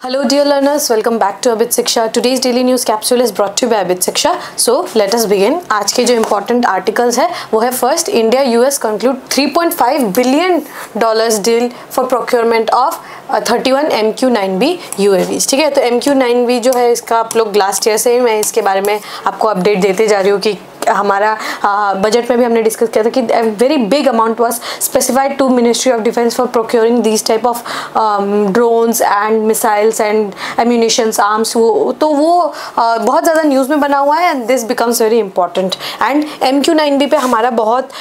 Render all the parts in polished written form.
Hello dear learners, welcome back to Abit Shiksha. Today's daily news capsule is brought to you by Abit Shiksha. So let us begin. आज के जो important articles है वो है first, India US conclude $3.5 billion deal for procurement of 31 MQ-9B UAVs. ठीक है, तो MQ-9B जो है इसका आप लोग लास्ट ईयर से मैं इसके बारे में आपको अपडेट देते जा रही हूँ कि हमारा बजट में भी हमने डिस्कस किया था कि very big amount was specified to ministry of defence for procuring these type of drones and missiles and ammunitions arms. वो बहुत ज़्यादा न्यूज़ में बना हुआ है and this becomes very important. And MQ-9B पे हमारा बहुत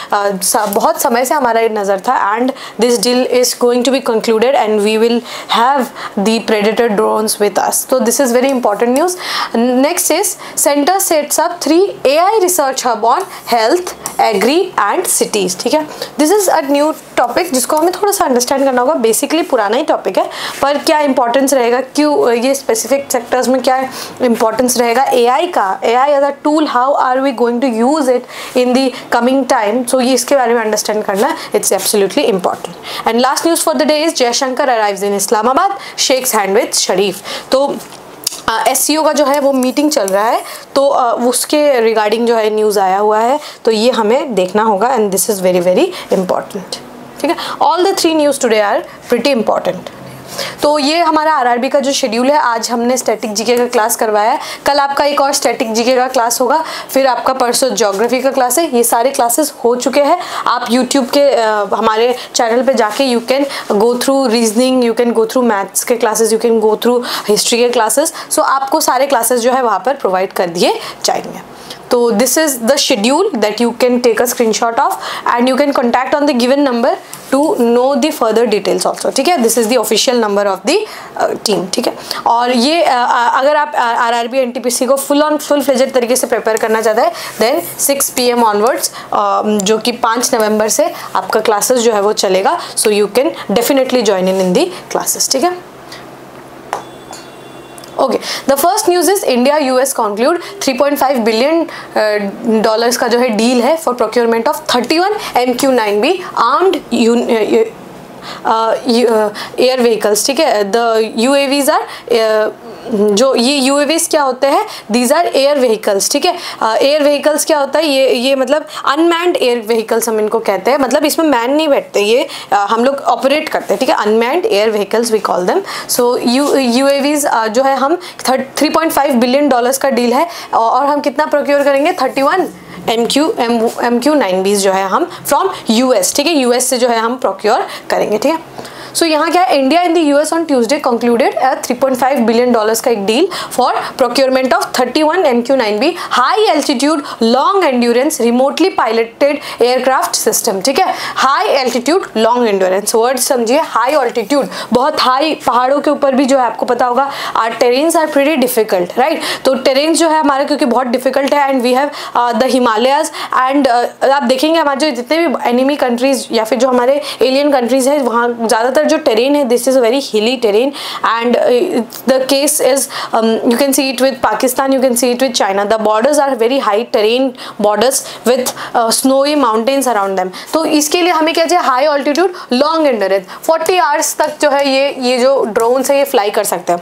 समय से हमारा नज़र था and this deal is going to be concluded and we will have the predator drones with us. तो this is very important news. Next is centre sets up 3 AI research hub on health, agri and cities. ठीक है, this is a new topic जिसको हमें थोड़ा सा understand करना होगा। Basically पुराना ही टॉपिक है पर क्या इंपॉर्टेंस रहेगा, क्यों ये स्पेसिफिक सेक्टर्स में क्या इंपॉर्टेंस रहेगा AI का, AI as a tool, how are we going to use it in the coming time. So ये इसके बारे में अंडरस्टैंड करना it's absolutely important. And last news for the day is Jaishankar arrives in Islamabad, shakes hand with Sharif. तो SCO का जो है वो मीटिंग चल रहा है तो उसके रिगार्डिंग जो है न्यूज़ आया हुआ है तो ये हमें देखना होगा and this is very very important. ठीक है, all the 3 news today are pretty important. तो ये हमारा RRB का जो शेड्यूल है, आज हमने स्टैटिक जीके का क्लास करवाया है, कल आपका एक और स्टैटिक जीके का क्लास होगा, फिर आपका परसों ज्योग्राफी का क्लास है। ये सारे क्लासेस हो चुके हैं। आप यूट्यूब के हमारे चैनल पे जाके you can go through reasoning, you can go through maths के classes, you can go through history के क्लासेस। सो आपको सारे क्लासेस जो है वहाँ पर प्रोवाइड कर दिए जाएंगे। तो this is the schedule that you can take a screenshot of and you can contact on the given number to know the further details also. ठीक है, this is the official number of the team. ठीक है, और ये अगर आप RRB NTPC को full fledged तरीके से प्रिपेयर करना चाहते हैं देन 6 PM ऑनवर्ड्स जो कि 5 नवंबर से आपका क्लासेस जो है वो चलेगा। So you can definitely join in the classes. ठीक है, okay, the first news is India US conclude $3.5 billion का जो है डील है for procurement of 31 MQ-9B armed air vehicles. ठीक है, द UAVs आर जो ये UAVs क्या होते हैं, दीज आर एयर व्हीकल्स। ठीक है, एयर व्हीकल्स क्या होता है, ये मतलब अनमैन्ड एयर व्हीकल्स हम इनको कहते हैं, मतलब इसमें मैन नहीं बैठते, ये हम लोग ऑपरेट करते हैं। ठीक है, unmanned air vehicles we call them. So UAVs जो है हम $3.5 billion का डील है और हम कितना प्रोक्योर करेंगे, 31 MQ-9Bs जो है हम फ्रॉम US। ठीक है, US से जो है हम प्रोक्योर करेंगे। ठीक है, सो यहाँ क्या है, India in the US on Tuesday concluded $3.5 billion का एक deal for procurement of 31 MQ-9B high altitude long endurance remotely piloted aircraft system. ठीक है, high altitude long endurance word समझिए, हाई ऑल्टीट्यूड बहुत हाई पहाड़ों के ऊपर भी जो है आपको पता होगा are terrains are pretty difficult, right. तो टेरेन्स जो है हमारे क्योंकि बहुत डिफिकल्ट है and we have the Himalayas and आप देखेंगे हमारे जो जितने भी एनिमी कंट्रीज या फिर जो हमारे एलियन कंट्रीज है वहाँ ज़्यादातर जो टेरेन है दिस इज अ वेरी हिली terrain and the case is you can see it with Pakistan, you can see it with China. The borders are very high terrain borders with snowy mountains around them. तो इसके लिए हमें क्या चाहिए, high altitude long endurance. 40 hours तक जो है ये जो ड्रोन्स है ये फ्लाई कर सकते हैं,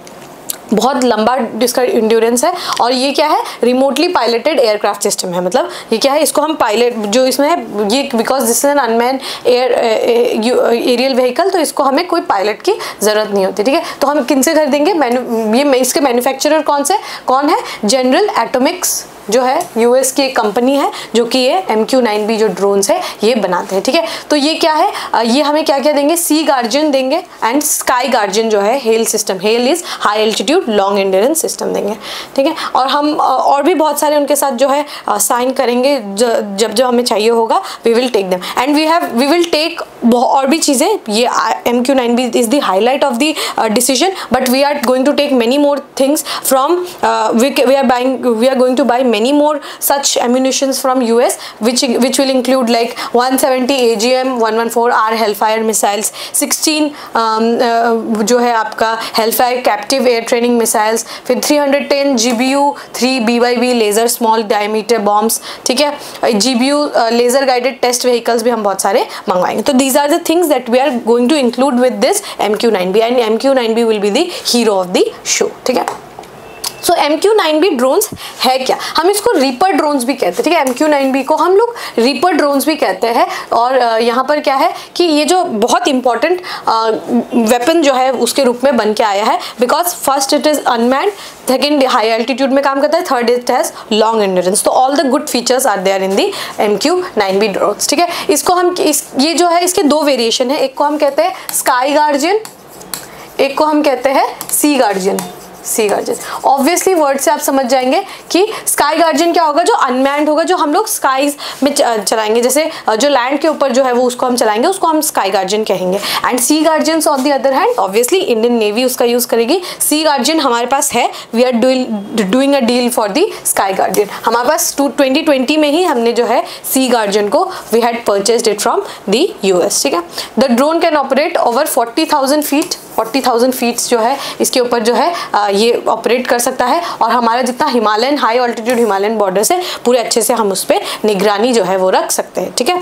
बहुत लंबा इसका इंड्योरेंस है। और ये क्या है, रिमोटली पायलटेड एयरक्राफ्ट सिस्टम है, मतलब ये क्या है, इसको हम पायलट जो इसमें है ये because this is an unmanned aerial vehicle तो इसको हमें कोई पायलट की ज़रूरत नहीं होती। ठीक है, तो हम किन से खरीदेंगे, ये इसके मैन्युफैक्चरर कौन है, जनरल एटॉमिक्स जो है US की एक कंपनी है जो कि ये MQ-9B जो ड्रोन्स है ये बनाते हैं। ठीक है, तो ये क्या है, ये हमें क्या क्या देंगे, सी गार्जियन देंगे एंड स्काई गार्जियन जो है hello system, hell is high altitude long endurance system देंगे। ठीक है, और हम और भी बहुत सारे उनके साथ जो है साइन करेंगे जब हमें चाहिए होगा, we will take them and we will take और भी चीज़ें। ये MQ-9B is the highlight of the decision but we are going to take many more things from we are going to buy many more such ammunitions from US which will include like 170 AGM 114R Hellfire missiles, 16 जो है आपका Hellfire captive air training missiles, फिर 310 GBU 3 BYB laser small diameter bombs, ठीक है, GBU laser guided test vehicles भी हम बहुत सारे मंगवाएंगे. तो these are the things that we are going to include with this MQ-9B and MQ-9B will be the hero of the show. ठीक है. सो MQ-9B drones है क्या? हम इसको रीपर ड्रोन्स भी कहते हैं, ठीक है. MQ-9B को हम लोग रीपर ड्रोन्स भी कहते हैं. और यहाँ पर क्या है कि ये जो बहुत इंपॉर्टेंट वेपन जो है उसके रूप में बन के आया है, because first it is unmanned, second high altitude में काम करता है, third it has long endurance. तो all the good features are there in the MQ-9B drones. ठीक है. इसको हम ये जो है इसके दो वेरिएशन है. एक को हम कहते हैं स्काई गार्जियन, एक को हम कहते हैं सी गार्जियन. ऑब्वियसली वर्ड से आप समझ जाएंगे कि स्काई गार्जियन क्या होगा, जो अनमैन्ड होगा, जो हम लोग स्काईज में चलाएंगे, जैसे जो लैंड के ऊपर जो है वो उसको हम चलाएंगे, उसको हम स्काई गार्जियन कहेंगे. And Sea Guardians on the other hand obviously Indian Navy उसका यूज करेगी. सी गार्जियन हमारे पास है, we are doing a deal for the Sky Guardian. हमारे पास 2020 में ही हमने जो है सी गार्जियन को we had purchased it from the US. ठीक है. The drone can operate over 40,000 feet, 40,000 feets जो है इसके ऊपर जो है ये ऑपरेट कर सकता है. और हमारा जितना Himalayan high altitude Himalayan border से पूरे अच्छे से हम उस पर निगरानी जो है वो रख सकते हैं. ठीक है.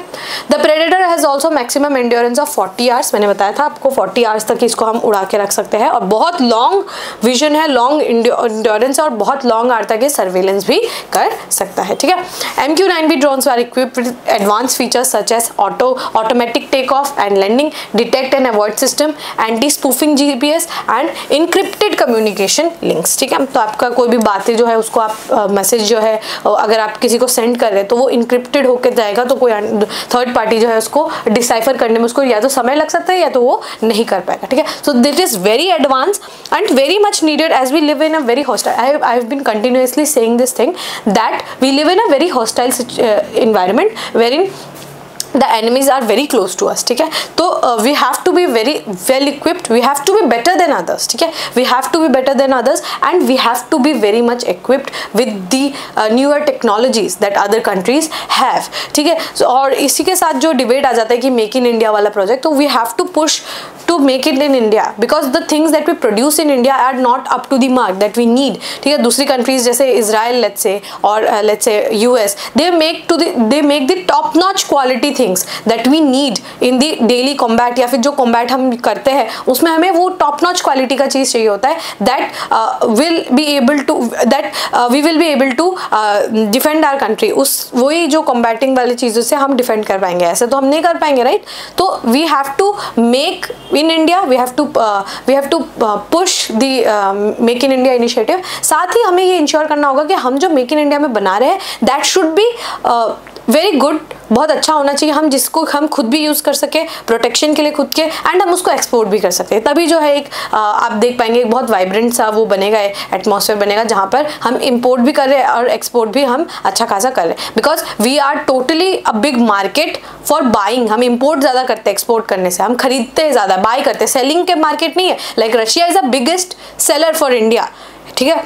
The predator has also maximum endurance of 40 hours. मैंने बताया था आपको 40 आवर्स तक इसको हम उड़ा के रख सकते हैं. और बहुत लॉन्ग विजन है, लॉन्ग एंड्योरेंस और बहुत लॉन्ग आवर तक ये सर्वेलेंस भी कर सकता है. ठीक है. MQ-9B drones are equipped with advance features such as automatic take off and landing, detect and avoid system, anti spoofing GPS and encrypted communication links. ठीक है. तो आपका कोई भी बातें जो है उसको आप मैसेज जो है अगर आप किसी को सेंड कर रहे हैं तो वो इनक्रिप्टेड होकर जाएगा, तो कोई थर्ड पार्टी जो है उसको डिसाइफर करने में उसको या तो समय लग सकता है या तो वो नहीं कर पाएगा. ठीक है. So that is very advance and very much needed as we live in a very hostile. I have been continuously saying this thing that we live in a very hostile environment wherein the enemies are very close to us. ठीक है. तो we have to be very well equipped, we have to be better than others. ठीक है. we have to be better than others and we have to be very much equipped with the newer technologies that other countries have. ठीक है. so, और इसी के साथ जो debate आ जाता है कि मेक इन इंडिया वाला प्रोजेक्ट, तो we have to push to make it in India because the things that we produce in India are not up to the mark that we need. ठीक है. दूसरी countries जैसे Israel let's say और let's say US, they make the top notch quality things that we need in the daily combat, या फिर जो combat हम करते हैं उसमें हमें वो top notch क्वालिटी का चीज़ चाहिए होता है that we will be able to defend our country. उस वही जो combating वाली चीज़ों से हम defend कर पाएंगे, ऐसे तो हम नहीं कर पाएंगे, right? तो we have to make in India, we have to push the Make in India initiative. साथ ही हमें ये इंश्योर करना होगा कि हम जो मेक इन इंडिया में बना रहे हैं that should be very good, बहुत अच्छा होना चाहिए, हम जिसको हम खुद भी यूज़ कर सके प्रोटेक्शन के लिए खुद के, एंड हम उसको एक्सपोर्ट भी कर सकते हैं. तभी जो है एक आप देख पाएंगे एक बहुत वाइब्रेंट सा वो बनेगा, एटमॉस्फेयर बनेगा जहाँ पर हम इंपोर्ट भी कर रहे हैं और एक्सपोर्ट भी हम अच्छा खासा कर रहे हैं. Because we are totally a big market for buying. हम इंपोर्ट ज़्यादा करते हैं एक्सपोर्ट करने से, हम खरीदते हैं ज़्यादा, बाई करते हैं. सेलिंग के मार्केट नहीं है. Like Russia is a biggest seller for India. ठीक है.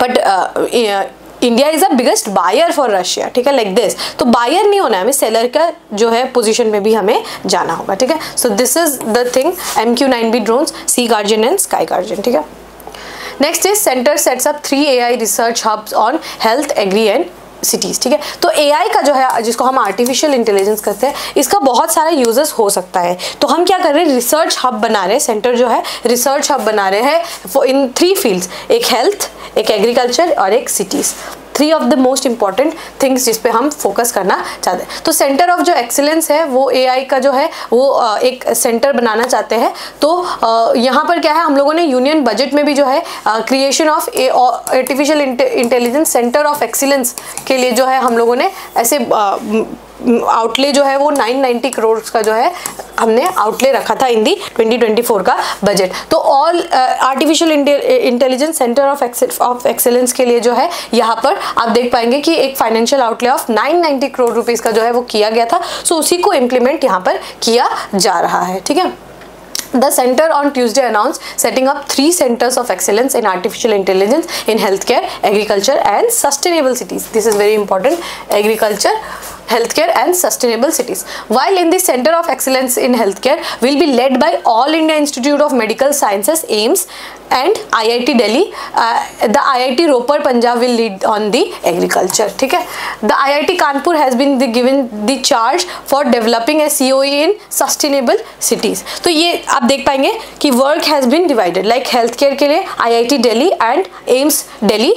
But India is a biggest buyer for Russia. ठीक है. Like this. तो बायर नहीं होना है हमें, सेलर का जो है पोजीशन में भी हमें जाना होगा. ठीक है. So this is the thing MQ-9B drones, Sea Guardian and Sky Guardian. ठीक है. Next is centre sets up 3 AI research hubs on health, agri and cities. ठीक है. तो AI का जो है जिसको हम आर्टिफिशियल इंटेलिजेंस कहते हैं, इसका बहुत सारा यूजेस हो सकता है. तो हम क्या कर रहे हैं, रिसर्च हब बना रहे हैं, सेंटर जो है रिसर्च हब बना रहे हैं इन 3 फील्ड्स, एक हेल्थ, एक एग्रीकल्चर और एक cities. 3 of the most important things जिस पे हम फोकस करना चाहते हैं. तो सेंटर ऑफ जो एक्सीलेंस है वो AI का जो है वो एक सेंटर बनाना चाहते हैं. तो यहाँ पर क्या है, हम लोगों ने यूनियन बजट में भी जो है creation of artificial intelligence centre of excellence के लिए जो है हम लोगों ने ऐसे आउटले जो है वो 990 करोड़ का जो है हमने आउटले रखा था इन दी 2024 का बजट. तो all artificial intelligence centre of excellence के लिए जो है यहाँ पर आप देख पाएंगे कि एक financial outlay of 990 crore rupees का जो है वो किया गया था. सो उसी को इम्प्लीमेंट यहाँ पर किया जा रहा है. ठीक है. The center on Tuesday announced setting up 3 centers of excellence in artificial intelligence in healthcare, agriculture and sustainable cities. This is very important. Agriculture, healthcare and sustainable cities. While in the center of excellence in healthcare will be led by All India Institute of Medical Sciences AIIMS and IIT Delhi, the IIT Ropar Punjab will lead on the agriculture. ठीक है. The IIT Kanpur has been given the charge for developing a COE in sustainable cities. तो ये आप देख पाएंगे कि work has been divided, like healthcare के लिए IIT Delhi and AIIMS Delhi,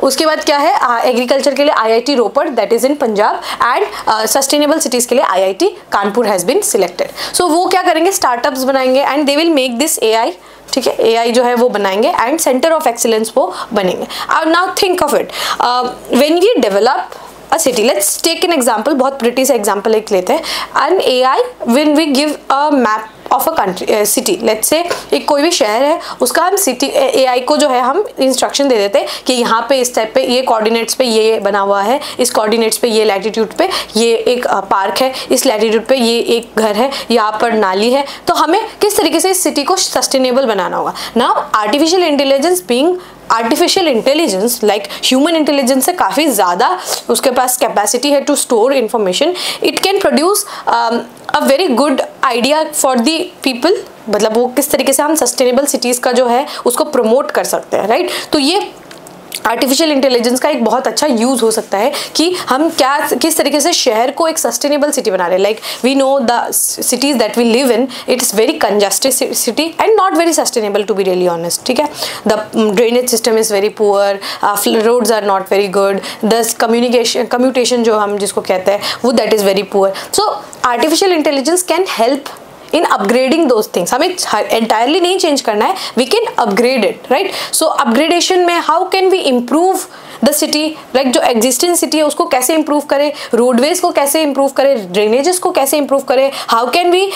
उसके बाद क्या है एग्रीकल्चर के लिए IIT Ropar that is in Punjab and sustainable cities के लिए IIT Kanpur has been selected. So वो क्या करेंगे, स्टार्टअप्स बनाएंगे and they will make this AI. ठीक है, AI जो है वो बनाएंगे एंड सेंटर ऑफ एक्सीलेंस वो बनेंगे. Now think of it, when we develop a city, let's take an example, बहुत प्रिटी सा एग्जाम्पल एक लेते हैं. An AI when we give a map of a country city, let's say एक कोई भी शहर है उसका हम सिटी AI को जो है हम इंस्ट्रक्शन दे देते हैं कि यहाँ पे इस टाइप पे ये कोऑर्डिनेट्स पे ये बना हुआ है, इस कोऑर्डिनेट्स पे ये लैटिट्यूड पे ये एक पार्क है, इस लैटिट्यूड पे ये एक घर है, यहाँ पर नाली है. तो हमें किस तरीके से इस सिटी को सस्टेनेबल बनाना होगा. Now artificial intelligence being artificial intelligence like human intelligence से काफ़ी ज़्यादा उसके पास कैपेसिटी है to store information. It can produce a very good idea for the people. मतलब वो किस तरीके से हम सस्टेनेबल सिटीज़ का जो है उसको प्रमोट कर सकते हैं, राइट. तो ये आर्टिफिशियल इंटेलिजेंस का एक बहुत अच्छा यूज़ हो सकता है कि हम क्या किस तरीके से शहर को एक सस्टेनेबल सिटी बना रहे हैं. Like we know the cities that we live in, it is very congested city and not very sustainable to be really honest. ठीक है, the drainage system is very poor, roads are not very good, the commutation जो हम जिसको कहते हैं वो that is very poor. So artificial intelligence can help in upgrading those things. हमें entirely नहीं चेंज करना है, we can upgrade it, right. So upgradation में how can we improve the city, like जो एग्जिस्टिंग सिटी है उसको कैसे improve करें, रोडवेज को कैसे इंप्रूव करें, ड्रेनेजेस को कैसे इंप्रूव करें, how can we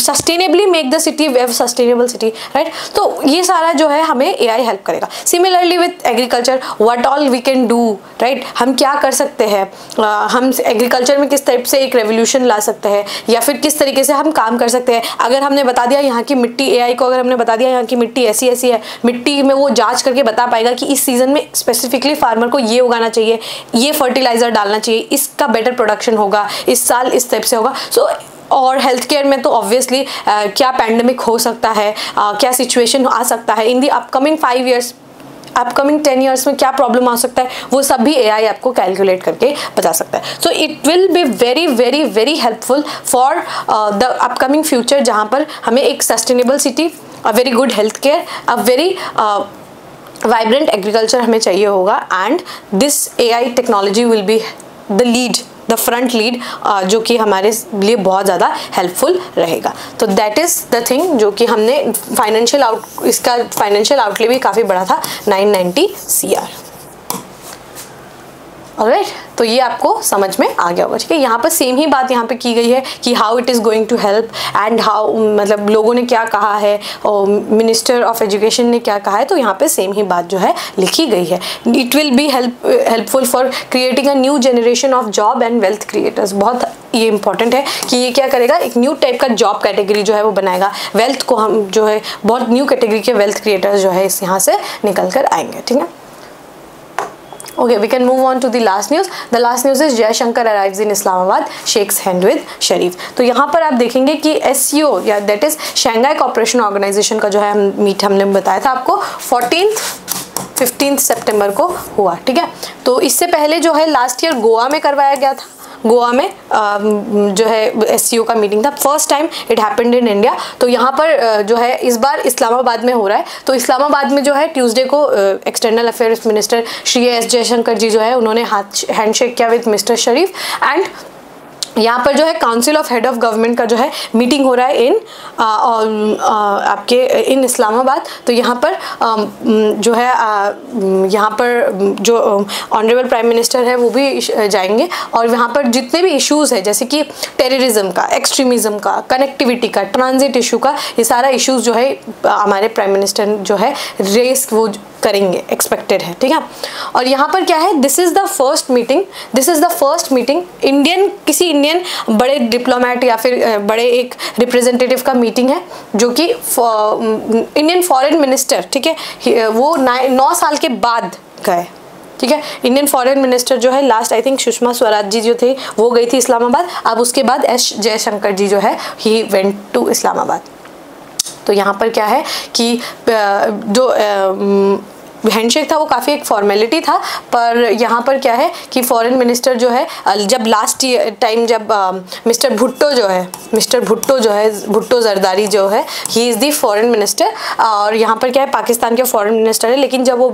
sustainably make the city wave sustainable city, right. तो ये सारा जो है हमें AI हेल्प करेगा. Similarly with agriculture, what all we can do, right. हम क्या कर सकते हैं, हम एग्रीकल्चर में किस टाइप से एक रेवोल्यूशन ला सकते हैं या फिर किस तरीके से हम काम कर सकते हैं. अगर हमने बता दिया यहाँ की मिट्टी, AI को अगर हमने बता दिया यहाँ की मिट्टी ऐसी ऐसी है, मिट्टी में वो जांच करके बता पाएगा कि इस सीजन में स्पेसिफिकली फार्मर को ये उगाना चाहिए, ये फर्टिलाइजर डालना चाहिए, इसका बेटर प्रोडक्शन होगा, इस साल इस टाइप से होगा. सो और हेल्थ केयर में तो ऑब्वियसली क्या पैंडमिक हो सकता है, क्या सिचुएशन आ सकता है in the upcoming 5 years, upcoming 10 years में क्या प्रॉब्लम आ सकता है, वो सब भी AI आपको कैलकुलेट करके बता सकता है. So it will be very very very helpful for the upcoming future, जहाँ पर हमें एक sustainable city, a very good health care, a very vibrant agriculture हमें चाहिए होगा. And this AI technology will be the lead, the front lead, जो कि हमारे लिए बहुत ज़्यादा हेल्पफुल रहेगा. तो दैट इज़ द थिंग जो कि हमने इसका फाइनेंशियल आउटले भी काफ़ी बड़ा था, 990 CR. ऑलराइट, तो ये आपको समझ में आ गया होगा. ठीक है, यहाँ पर सेम ही बात यहाँ पे की गई है कि how it is going to help and how, मतलब लोगों ने क्या कहा है और मिनिस्टर ऑफ एजुकेशन ने क्या कहा है. तो यहाँ पे सेम ही बात जो है लिखी गई है. It will be helpful for creating a new generation of job and wealth creators. बहुत ये इंपॉर्टेंट है कि ये क्या करेगा, एक न्यू टाइप का जॉब कैटेगरी जो है वो बनाएगा. वेल्थ को हम जो है बहुत न्यू कैटेगरी के वेल्थ क्रिएटर्स जो है इस यहाँ से निकल कर आएंगे. ठीक है, Okay, we can move on to the last news. The last news is Jaishankar arrives in Islamabad, shakes hand with Sharif. तो यहाँ पर आप देखेंगे कि SCO या that is Shanghai Cooperation Organization का जो है मीट हमने बताया था आपको 14th-15th सितंबर को हुआ. ठीक है, तो इससे पहले जो है लास्ट ईयर गोवा में करवाया गया था. गोवा में जो है SCO का मीटिंग था. First time it happened in India. तो यहाँ पर जो है इस बार इस्लामाबाद में हो रहा है. तो इस्लामाबाद में जो है ट्यूसडे को external affairs minister Shri S Jaishankar ji जो है उन्होंने हैंडशेक किया विद मिस्टर शरीफ. एंड यहाँ पर जो है council of head of government का जो है मीटिंग हो रहा है इन आपके इन इस्लामाबाद. तो यहाँ पर जो है यहाँ पर जो ऑनरेबल प्राइम मिनिस्टर है वो भी जाएंगे. और यहाँ पर जितने भी इश्यूज़ है जैसे कि टेररिज्म का, एक्सट्रीमिज़म का, कनेक्टिविटी का, ट्रांजिट इशू का, ये सारा इश्यूज़ जो है हमारे प्राइम मिनिस्टर जो है रेस वो करेंगे, एक्सपेक्टेड है. ठीक है, और यहाँ पर क्या है, this is the first meeting Indian किसी इंडियन इंडियन बड़े डिप्लोमेट या फिर बड़े एक रिप्रेजेंटेटिव का मीटिंग है जो कि इंडियन फॉरेन मिनिस्टर, ठीक है, वो 9 साल के बाद गए, ठीक है। इंडियन फॉरेन मिनिस्टर जो है last I think Sushma Swaraj ji जो थे वो गई थी इस्लामाबाद, अब उसके बाद एस जयशंकर जी जो है ही वेंट टू इस्लामाबाद। तो यहाँ पर क्या है कि जो हैंडशेक था वो काफ़ी एक फॉर्मेलिटी था, पर यहाँ पर क्या है कि फॉरेन मिनिस्टर जो है जब लास्ट टाइम जब मिस्टर भुट्टो जो है भुट्टो जरदारी जो है he is the foreign minister, और यहाँ पर क्या है पाकिस्तान के फॉरेन मिनिस्टर है, लेकिन जब वो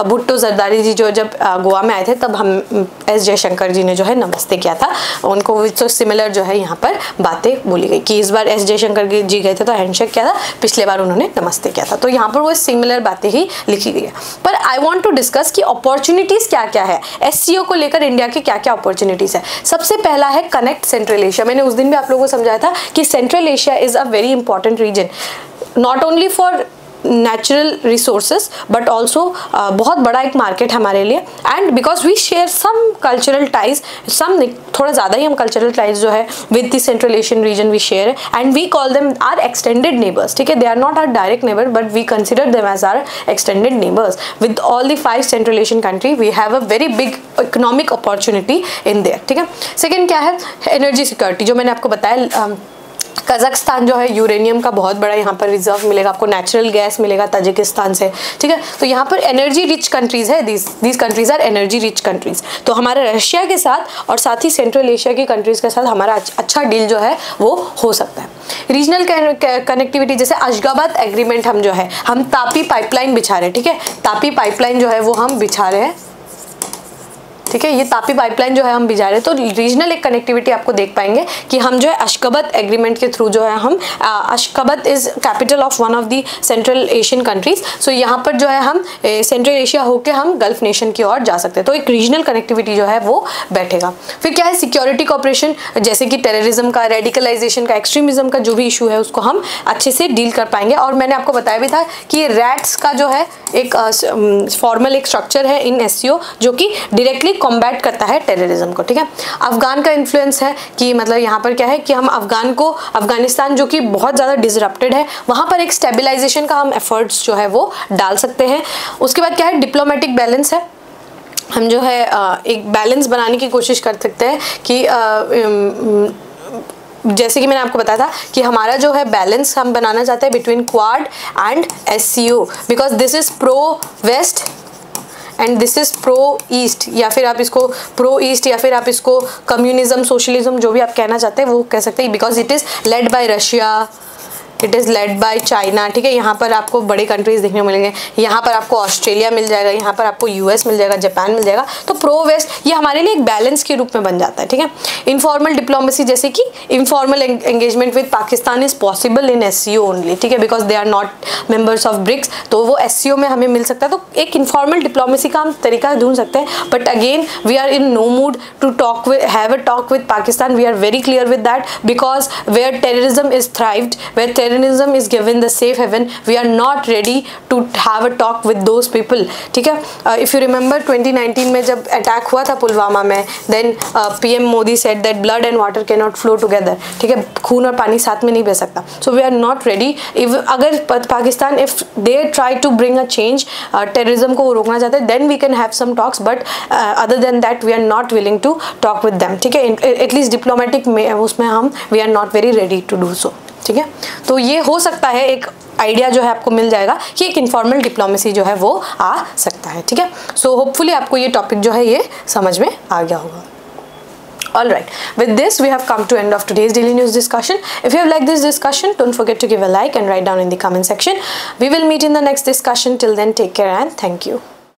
भुट्टो जरदारी जी जो जब गोवा में आए थे तब हम एस जयशंकर जी ने जो है नमस्ते किया था उनको, तो सिमिलर जो है यहाँ पर बातें बोली गई कि इस बार एस जयशंकर जी गए थे तो हैंडशेक किया था, पिछले बार उन्होंने नमस्ते किया था, तो यहाँ पर वो सिमिलर बातें ही लिखी गई है। पर आई वांट टू डिस्कस कि अपॉर्चुनिटीज क्या क्या है, एससीओ को लेकर इंडिया की क्या क्या अपॉर्चुनिटीज है। सबसे पहला है कनेक्ट सेंट्रल एशिया। मैंने उस दिन भी आप लोगों को समझाया था कि Central Asia is a very important region, not only for natural resources but also बहुत बड़ा एक मार्केट हमारे लिए, and because we share some cultural ties, some थोड़ा ज़्यादा ही हम कल्चरल टाइज जो है with the Central Asian region we share, and we call them are extended neighbours, ठीक है। They are not are direct neighbour but we consider them as are extended neighbours. With all the 5 central Asian country we have a very big economic opportunity in there, ठीक है। Second क्या है, energy security, जो मैंने आपको बताया Kazakhstan जो है यूरेनियम का बहुत बड़ा यहाँ पर रिजर्व मिलेगा आपको, नेचुरल गैस मिलेगा ताजिकिस्तान से, ठीक है। तो यहाँ पर एनर्जी रिच कंट्रीज है, these countries are energy rich countries. तो हमारा रशिया के साथ और साथ ही सेंट्रल एशिया की कंट्रीज के साथ हमारा अच्छा डील जो है वो हो सकता है। रीजनल कनेक्टिविटी, जैसे अशगाबाद एग्रीमेंट हम जो है हम तापी पाइपलाइन बिछा रहे हैं, ठीक है, तापी पाइपलाइन जो है वो हम बिछा रहे हैं, ठीक है, ये तापी पाइपलाइन जो है हम बिछा रहे हैं। तो रीजनल एक कनेक्टिविटी आपको देख पाएंगे कि हम जो है अशगाबाद एग्रीमेंट के थ्रू जो है हम Ashgabat is capital of one of the Central Asian countries, so यहाँ पर जो है हम सेंट्रल एशिया होकर हम गल्फ नेशन की ओर जा सकते हैं। तो एक रीजनल कनेक्टिविटी जो है वो बैठेगा। फिर क्या है, सिक्योरिटी कोऑपरेशन, जैसे कि टेररिज्म का, रेडिकलाइजेशन का, एक्सट्रीमिज्म का जो भी इशू है उसको हम अच्छे से डील कर पाएंगे। और मैंने आपको बताया भी था कि रैट्स का जो है एक फॉर्मल एक स्ट्रक्चर है इन एससीओ जो कि डायरेक्टली कॉम्बैट करता है टेररिज्म को, ठीक है। अफगान का इन्फ्लुएंस है कि मतलब यहाँ पर क्या है कि हम अफगानिस्तान जो कि बहुत ज़्यादा डिसरप्टेड है वहाँ पर एक स्टेबलाइजेशन का हम एफर्ट्स जो है वो डाल सकते हैं। उसके बाद क्या है, डिप्लोमेटिक बैलेंस है, हम जो है एक बैलेंस बनाने की कोशिश कर सकते हैं कि जैसे कि मैंने आपको बताया था कि हमारा जो है बैलेंस हम बनाना चाहते हैं between Quad and SCO, because this is pro west and this is pro east, या फिर आप इसको प्रो ईस्ट या फिर आप इसको कम्युनिज्म, सोशलिज्म जो भी आप कहना चाहते हैं वो कह सकते हैं, because it is led by Russia, it is led by China, ठीक है। यहाँ पर आपको बड़े कंट्रीज देखने को मिलेंगे, यहाँ पर आपको ऑस्ट्रेलिया मिल जाएगा, यहाँ पर आपको यूएस मिल जाएगा, जापान मिल जाएगा। तो प्रो वेस्ट ये हमारे लिए एक बैलेंस के रूप में बन जाता है, ठीक है। इनफॉर्मल डिप्लोमेसी, जैसे कि informal engagement with Pakistan is possible in SCO only, ठीक है, because they are not members of BRICS, तो वो एससीओ में हमें मिल सकता है। तो एक इनफॉर्मल डिप्लोमेसी का हम तरीका ढूंढ सकते हैं, but again we are in no mood to talk with have a talk with Pakistan. We are very clear with that, because where terrorism is thrived, where terrorism is given the safe haven, we are not ready to have a talk with those people, ठीक है। If you remember 2019 में जब attack हुआ था पुलवामा में, then PM Modi said that blood and water can not flow together, ठीक है, खून और पानी साथ में नहीं बह सकता। So we are not ready. अगर Pakistan if they try to bring a change, terrorism को रोकना चाहते हैं, then we can have some talks, but other than that we are not willing to talk with them, ठीक है। At least diplomatic में उसमें हम we are not very ready to do so, ठीक है। तो ये हो सकता है, एक आइडिया जो है आपको मिल जाएगा कि एक इनफॉर्मल डिप्लोमेसी जो है वो आ सकता है, ठीक है। सो होपफुली आपको ये टॉपिक जो है ये समझ में आ गया होगा। All right, with this we have come to end of today's daily news discussion. If you have liked this discussion, don't forget to give a like and write down in the comment section. We will meet in the next discussion. Till then, take care and thank you.